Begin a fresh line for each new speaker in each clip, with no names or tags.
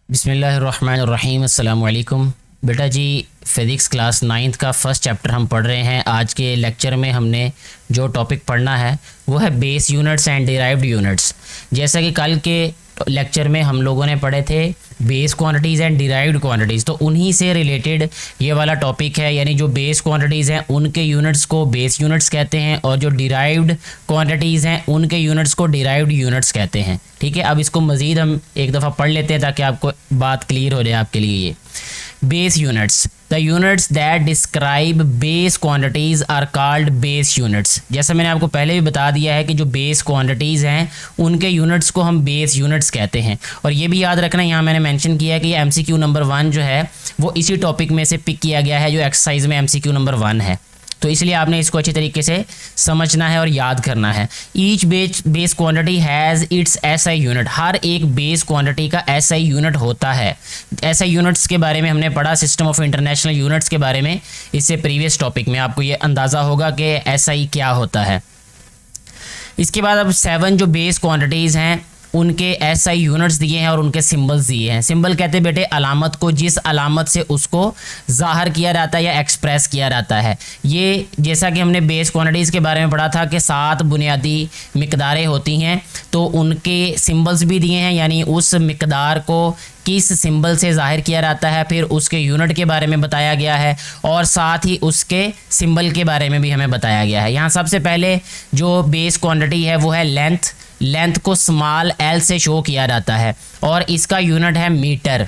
बिस्मिल्लाहिर्रहमानिर्रहीम। अस्सलाम वालेकुम। बेटा जी, फ़िज़िक्स क्लास 9th का फ़र्स्ट चैप्टर हम पढ़ रहे हैं। आज के लेक्चर में हमने जो टॉपिक पढ़ना है वो है base units and derived units. जैसा कि कल के लेक्चर में हम लोगों ने पढ़े थे base quantities and derived quantities, तो उन्हीं से रिलेटेड ये वाला टॉपिक है। यानी जो बेस क्वांटिटीज़ हैं उनके यूनिट्स को बेस यूनिट्स कहते हैं और जो डिराइव्ड क्वांटिटीज़ हैं उनके यूनिट्स को डिराइव्ड यूनिट्स कहते हैं। ठीक है, अब इसको मज़ीद हम एक दफ़ा पढ़ लेते हैं ताकि आपको बात क्लियर हो जाए आपके लिए। ये base units, the units that describe base quantities are called base units. जैसा मैंने आपको पहले भी बता दिया है कि जो बेस क्वांटिटीज़ हैं उनके यूनिट्स को हम बेस यूनिट्स कहते हैं। और ये भी याद रखना, यहाँ मैंने मेंशन किया है कि ये MCQ नंबर 1 जो है वो इसी टॉपिक में से पिक किया गया है जो एक्सरसाइज में MCQ नंबर 1 है, तो इसलिए आपने इसको अच्छी तरीके से समझना है और याद करना है। Each base quantity has its SI unit. हर एक बेस क्वांटिटी का SI यूनिट होता है। SI यूनिट्स के बारे में हमने पढ़ा, सिस्टम ऑफ इंटरनेशनल यूनिट्स के बारे में, इससे प्रीवियस टॉपिक में आपको ये अंदाज़ा होगा कि SI क्या होता है। इसके बाद अब 7 जो बेस क्वांटिटीज़ हैं उनके SI यूनिट्स दिए हैं और उनके सिंबल्स दिए हैं। सिंबल कहते हैं बेटे अलामत को, जिस अलामत से उसको ज़ाहिर किया जाता है या एक्सप्रेस किया जाता है। ये जैसा कि हमने बेस क्वांटिटीज़ के बारे में पढ़ा था कि 7 बुनियादी मिकदारें होती हैं, तो उनके सिंबल्स भी दिए हैं। यानी उस मिकदार को किस सिंबल से ज़ाहिर किया जाता है, फिर उसके यूनिट के बारे में बताया गया है और साथ ही उसके सिंबल के बारे में भी हमें बताया गया है। यहाँ सबसे पहले जो बेस क्वांटिटी है वो है लेंथ। लेंथ को स्मॉल l से शो किया जाता है और इसका यूनिट है मीटर।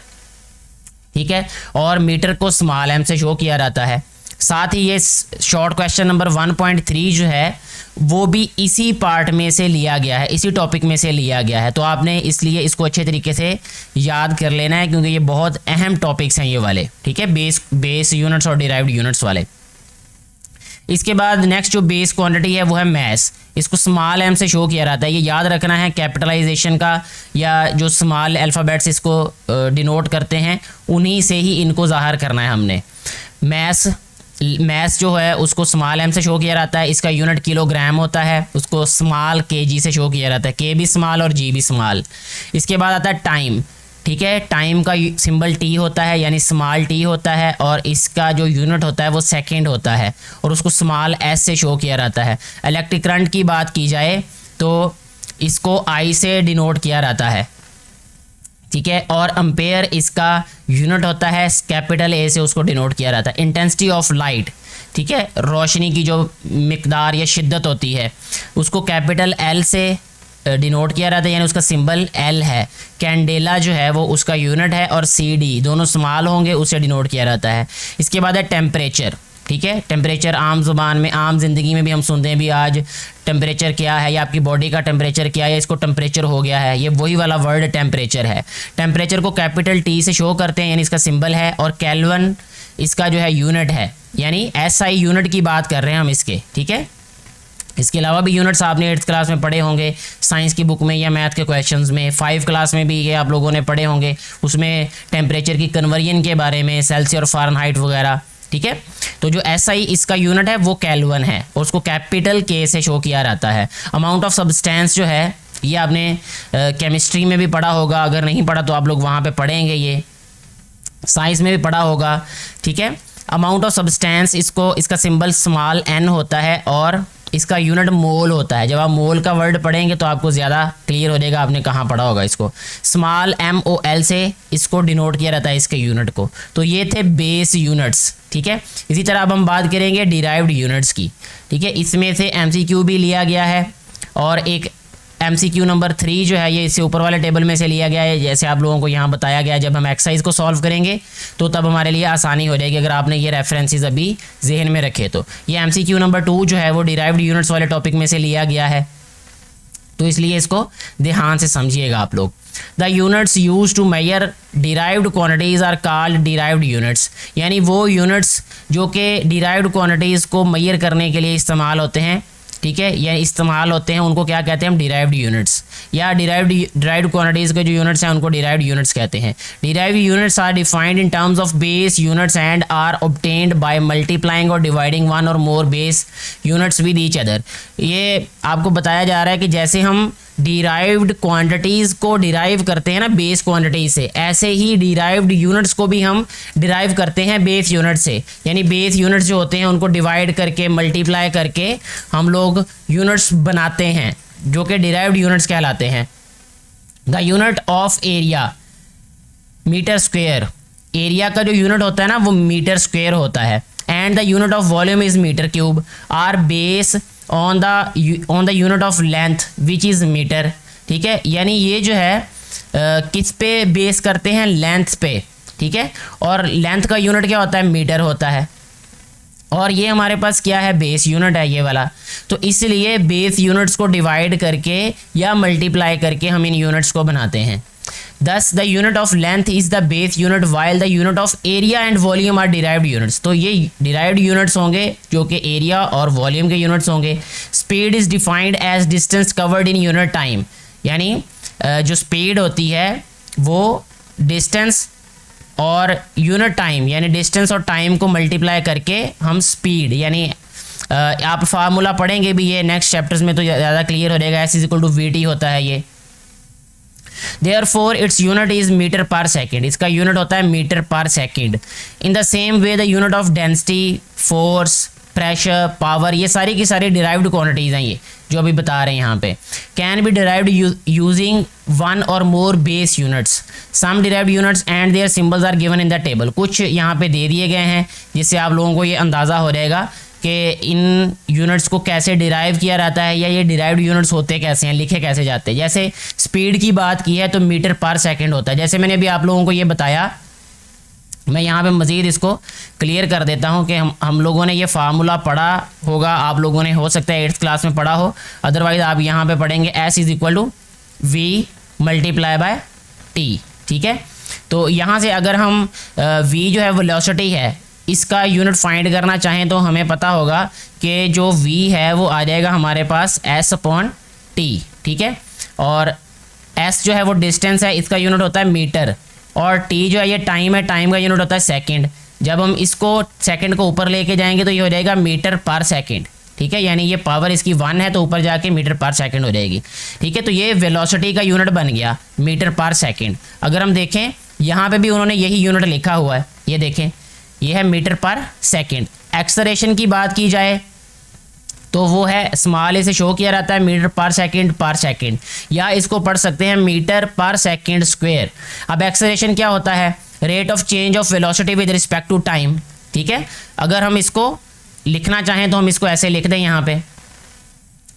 ठीक है, और मीटर को स्मॉल m से शो किया जाता है। साथ ही ये शॉर्ट क्वेश्चन नंबर 1.3 जो है वो भी इसी पार्ट में से लिया गया है, इसी टॉपिक में से लिया गया है, तो आपने इसलिए इसको अच्छे तरीके से याद कर लेना है क्योंकि ये बहुत अहम टॉपिक्स हैं ये वाले। ठीक है, बेस यूनिट्स और डिराइव्ड यूनिट्स वाले। इसके बाद नेक्स्ट जो बेस क्वांटिटी है वो है मैस। इसको स्मॉल m से शो किया जाता है। ये याद रखना है कैपिटलाइजेशन का, या जो स्मॉल अल्फ़ाबेट्स इसको डिनोट करते हैं उन्हीं से ही इनको ज़ाहिर करना है हमने। मैस जो है उसको स्मॉल m से शो किया जाता है। इसका यूनिट किलोग्राम होता है, उसको स्मॉल kg से शो किया जाता है। K भी स्मॉल और G भी स्मॉल। इसके बाद आता है टाइम। ठीक है, टाइम का सिंबल T होता है यानी स्मॉल t होता है और इसका जो यूनिट होता है वो सेकंड होता है और उसको स्मॉल s से शो किया जाता है। इलेक्ट्रिक करंट की बात की जाए तो इसको I से डिनोट किया जाता है। ठीक है, और एम्पेयर इसका यूनिट होता है, कैपिटल A से उसको डिनोट किया जाता है। इंटेंसिटी ऑफ लाइट, ठीक है, रोशनी की जो मिकदार या शिद्दत होती है उसको कैपिटल L से डिनोट किया जाता है यानी उसका सिंबल L है। कैंडेला जो है वो उसका यूनिट है और CD दोनों स्मॉल होंगे, उसे डिनोट किया जाता है। इसके बाद है टेम्परेचर। ठीक है, टेम्परेचर आम ज़ुबान में, आम ज़िंदगी में भी हम सुनते हैं भी आज टेम्परेचर क्या है या आपकी बॉडी का टेम्परेचर क्या है, इसको टेम्परेचर हो गया है, ये वही वाला वर्ड टेम्परेचर है। टेम्परेचर को कैपिटल T से शो करते हैं यानी इसका सिंबल है, और केल्विन इसका जो है यूनिट है यानी SI यूनिट की बात कर रहे हैं हम इसके। ठीक है, इसके अलावा भी यूनिट्स आपने 8th क्लास में पढ़े होंगे साइंस की बुक में या मैथ के क्वेश्चंस में। 5 क्लास में भी ये आप लोगों ने पढ़े होंगे, उसमें टेम्परेचर की कन्वर्जन के बारे में, सेल्सियस और फ़ारेनहाइट वगैरह। ठीक है, तो जो SI इसका यूनिट है वो केल्विन है और उसको कैपिटल K से शो किया जाता है। अमाउंट ऑफ सब्सटेंस जो है ये आपने केमिस्ट्री में भी पढ़ा होगा, अगर नहीं पढ़ा तो आप लोग वहाँ पर पढ़ेंगे, ये साइंस में भी पढ़ा होगा। ठीक है, अमाउंट ऑफ सब्सटेंस इसका सिंबल स्मॉल n होता है और इसका यूनिट मोल होता है। जब आप मोल का वर्ड पढ़ेंगे तो आपको ज़्यादा क्लियर हो जाएगा आपने कहाँ पढ़ा होगा इसको। स्मॉल MOL से इसको डिनोट किया जाता है इसके यूनिट को। तो ये थे बेस यूनिट्स। ठीक है, इसी तरह अब हम बात करेंगे डिराइव्ड यूनिट्स की। ठीक है, इसमें से MCQ भी लिया गया है और एक MCQ नंबर 3 जो है ये इससे ऊपर वाले टेबल में से लिया गया है। जैसे आप लोगों को यहाँ बताया गया है, जब हम एक्सरसाइज को सॉल्व करेंगे तो तब हमारे लिए आसानी हो जाएगी अगर आपने ये रेफरेंसेस अभी जहन में रखे तो। ये MCQ नंबर 2 जो है वो डिराइव्ड यूनिट्स वाले टॉपिक में से लिया गया है, तो इसलिए इसको ध्यान से समझिएगा आप लोग। The units use to measure derived quantities are called derived units. यानी वो यूनिट्स जो कि डिराइव्ड क्वांटिटीज़ को मेजर करने के लिए इस्तेमाल होते हैं, ठीक है, या इस्तेमाल होते हैं, उनको क्या कहते हैं हम डिराइव्ड यूनिट्स, या डिराइव्ड क्वांटिटीज़ के जो यूनिट्स हैं उनको डिराइव्ड यूनिट्स कहते हैं। Derived units are defined in terms of base units and are obtained by multiplying or dividing one or more base units with each other. ये आपको बताया जा रहा है कि जैसे हम डिराइव्ड क्वांटिटीज़ को डिराइव करते हैं ना बेस क्वांटिटी से, ऐसे ही डिराइव्ड यूनिट्स को भी हम डिराइव करते हैं बेस यूनिट से। यानी बेस यूनिट्स जो होते हैं उनको डिवाइड करके मल्टीप्लाई करके हम लोग यूनिट्स बनाते हैं जो कि डिराइव्ड यूनिट्स कहलाते हैं। The unit of area metre square, area का जो यूनिट होता है ना वो मीटर स्क्वेयर होता है। And the unit of volume is metre cube are base on the unit of length which is metre. ठीक है, यानी ये जो है किस पे बेस करते हैं, लेंथ पे। ठीक है, और लेंथ का यूनिट क्या होता है, मीटर होता है। और ये हमारे पास क्या है, बेस यूनिट है ये वाला। तो इसलिए बेस यूनिट्स को डिवाइड करके या मल्टीप्लाई करके हम इन यूनिट्स को बनाते हैं। Thus the unit of length is the base unit while the unit of area and volume are derived units। तो ये derived units होंगे जो कि area और volume के units होंगे। Speed is defined as distance covered in unit time, यानी जो speed होती है वो distance और unit time यानी distance और time को multiply करके हम speed यानी आप फार्मूला पढ़ेंगे भी ये नेक्स्ट चैप्टर्स में तो ज़्यादा क्लियर हो जाएगा। S is equal to VT होता है ये। Therefore its unit is metre per second, इसका यूनिट होता है metre per second. In the same way the unit of density, force, pressure, power, ये सारी की सारी डिराइव्ड क्वांटिटीज़ हैं ये जो अभी बता रहे हैं यहाँ पे। Can be derived using one or more base units, some derived units and their symbols are given in the table. कुछ यहाँ पे दे दिए गए हैं जिससे आप लोगों को ये अंदाज़ा हो जाएगा कि इन यूनिट्स को कैसे डिराइव किया जाता है या ये डिराइव्ड यूनिट्स होते कैसे हैं, लिखे कैसे जाते हैं। जैसे स्पीड की बात की है तो मीटर पर सेकंड होता है। जैसे मैंने अभी आप लोगों को ये बताया, मैं यहाँ पे मज़ीद इसको क्लियर कर देता हूँ कि हम लोगों ने ये फार्मूला पढ़ा होगा, आप लोगों ने हो सकता है 8th क्लास में पढ़ा हो, अदरवाइज़ आप यहाँ पे पढ़ेंगे S is equal to V multiply by T। ठीक है, तो यहाँ से अगर हम V जो है वेलोसिटी है इसका यूनिट फाइंड करना चाहें तो हमें पता होगा कि जो V है वो आ जाएगा हमारे पास S/T। ठीक है, और S जो है वो डिस्टेंस है, इसका यूनिट होता है मीटर, और T जो है ये टाइम है, टाइम का यूनिट होता है सेकंड। जब हम इसको सेकंड को ऊपर लेके जाएंगे तो ये हो जाएगा मीटर पर सेकंड। ठीक है, यानी ये पावर इसकी 1 है तो ऊपर जाके मीटर पर सेकंड हो जाएगी। ठीक है, तो ये वेलोसिटी का यूनिट बन गया मीटर पर सेकंड। अगर हम देखें यहाँ पे भी उन्होंने यही यूनिट लिखा हुआ है, ये देखें ये है मीटर पर सेकंड। एक्सेलरेशन की बात की जाए तो वो है स्मॉल ए से शो किया जाता है मीटर पर सेकंड, या इसको पढ़ सकते हैं मीटर पर सेकंड स्क्वायर। अब एक्सेलरेशन क्या होता है, rate of change of velocity with respect to time. ठीक है, अगर हम इसको लिखना चाहें तो हम इसको ऐसे लिख दें यहाँ पे,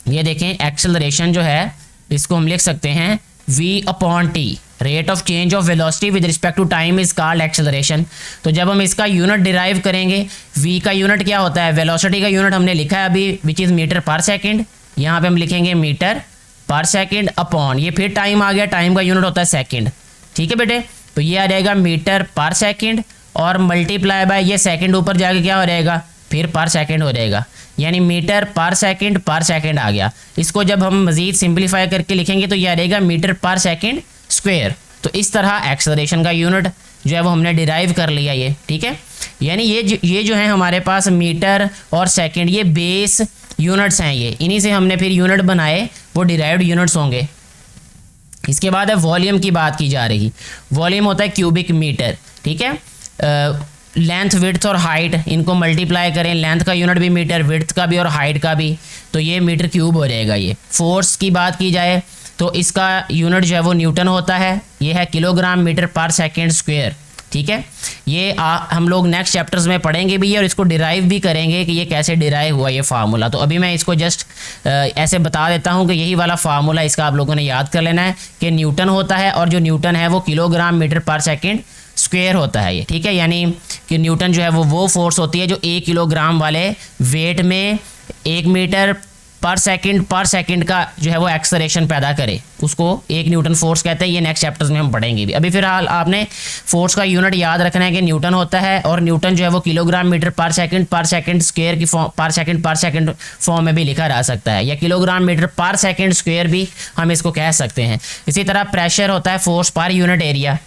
ये देखें एक्सेलरेशन जो है इसको हम लिख सकते हैं V/T, rate of change of velocity with respect to time is called acceleration. तो जब हम इसका यूनिट डिराइव करेंगे, V का यूनिट क्या होता है, वेलोसिटी का यूनिट हमने लिखा है अभी विच इज़ मीटर पर सेकंड, यहाँ पे हम लिखेंगे मीटर पर सेकंड अपॉन, ये फिर टाइम आ गया, टाइम का यूनिट होता है सेकंड। ठीक है बेटे, तो ये आ जाएगा मीटर पर सेकंड और मल्टीप्लाई बाय ये सेकंड ऊपर जाके क्या हो जाएगा, फिर पर सेकंड हो जाएगा, यानी मीटर पर सेकंड आ गया। इसको जब हम मज़ीद सिंप्लीफाई करके लिखेंगे तो ये आ जाएगा मीटर पर सेकंड स्क्वायर। तो इस तरह एक्सेलरेशन का यूनिट जो है वो हमने डिराइव कर लिया ये। ठीक है, यानी ये जो है हमारे पास मीटर और सेकंड ये बेस यूनिट्स हैं, ये इन्हीं से हमने फिर यूनिट बनाए, वो डिराइव्ड यूनिट्स होंगे। इसके बाद है वॉल्यूम की बात की जा रही। वॉल्यूम होता है क्यूबिक मीटर। ठीक है, लेंथ, विड्थ और हाइट इनको मल्टीप्लाई करें, लेंथ का यूनिट भी मीटर, विड्थ का भी और हाइट का भी, तो ये मीटर क्यूब हो जाएगा ये। फोर्स की बात की जाए तो इसका यूनिट जो है वो न्यूटन होता है, ये है किलोग्राम मीटर पर सेकंड स्क्वायर। ठीक है, ये हम लोग नेक्स्ट चैप्टर्स में पढ़ेंगे भी और इसको डिराइव भी करेंगे कि ये कैसे डिराइव हुआ ये फार्मूला। तो अभी मैं इसको जस्ट ऐसे बता देता हूँ कि यही वाला फार्मूला इसका आप लोगों ने याद कर लेना है कि न्यूटन होता है, और जो न्यूटन है वो किलोग्राम मीटर पर सेकंड स्क्वायर होता है ये। ठीक है, यानी कि न्यूटन जो है वो फोर्स होती है जो 1 किलोग्राम वाले वेट में 1 मीटर पर सेकंड का जो है वो एक्सेलरेशन पैदा करे, उसको 1 न्यूटन फोर्स कहते हैं। ये नेक्स्ट चैप्टर्स में हम पढ़ेंगे भी। अभी फिलहाल आपने फोर्स का यूनिट याद रखना है कि न्यूटन होता है, और न्यूटन जो है वो किलोग्राम मीटर पर सेकंड स्क्वायर की फॉर्म, पर सेकंड फॉर्म में भी लिखा जा सकता है, या किलोग्राम मीटर पर सेकंड स्क्वायर भी हम इसको कह सकते हैं। इसी तरह प्रेशर होता है force per unit area,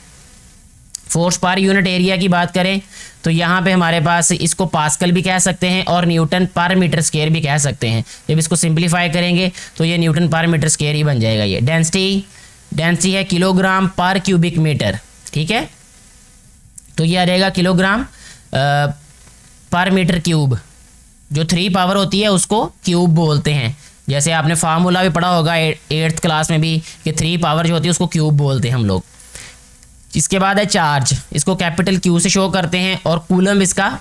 force per unit area की बात करें तो यहाँ पे हमारे पास इसको पास्कल भी कह सकते हैं और न्यूटन पर मीटर स्क्वायर भी कह सकते हैं। जब इसको सिंप्लीफाई करेंगे तो ये न्यूटन पर मीटर स्क्वायर ही बन जाएगा। ये डेंसिटी है किलोग्राम पर क्यूबिक मीटर, ठीक है। तो ये आ जाएगा किलोग्राम पर मीटर क्यूब। जो 3 पावर होती है उसको क्यूब बोलते हैं। जैसे आपने फार्मूला भी पढ़ा होगा 8th क्लास में भी कि 3 पावर जो होती है उसको क्यूब बोलते हैं हम लोग। इसके बाद है चार्ज, इसको कैपिटल क्यू से शो करते हैं और कूलम इसका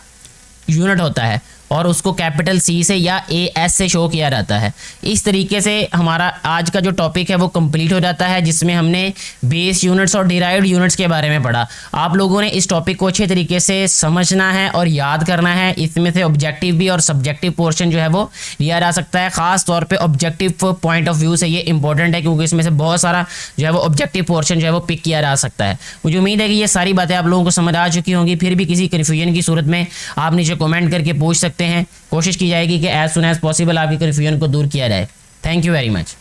यूनिट होता है और उसको कैपिटल सी से या AS से शो किया जाता है। इस तरीके से हमारा आज का जो टॉपिक है वो कंप्लीट हो जाता है, जिसमें हमने बेस यूनिट्स और डिराइव्ड यूनिट्स के बारे में पढ़ा। आप लोगों ने इस टॉपिक को अच्छे तरीके से समझना है और याद करना है। इसमें से ऑब्जेक्टिव भी और सब्जेक्टिव पोर्शन जो है वो लिया जा सकता है। खास तौर पर ऑब्जेक्टिव पॉइंट ऑफ व्यू से ये इंपॉर्टेंट है, क्योंकि इसमें से बहुत सारा जो है वो ऑब्जेक्टिव पोर्शन जो है वो पिक किया जा सकता है। मुझे उम्मीद है कि ये सारी बातें आप लोगों को समझ आ चुकी होंगी। फिर भी किसी कन्फ्यूजन की सूरत में आप नीचे कमेंट करके पूछ सकते हैं। कोशिश की जाएगी कि एज सुन एज पॉसिबल आपकी कन्फ्यूजन को दूर किया जाए। Thank you very much.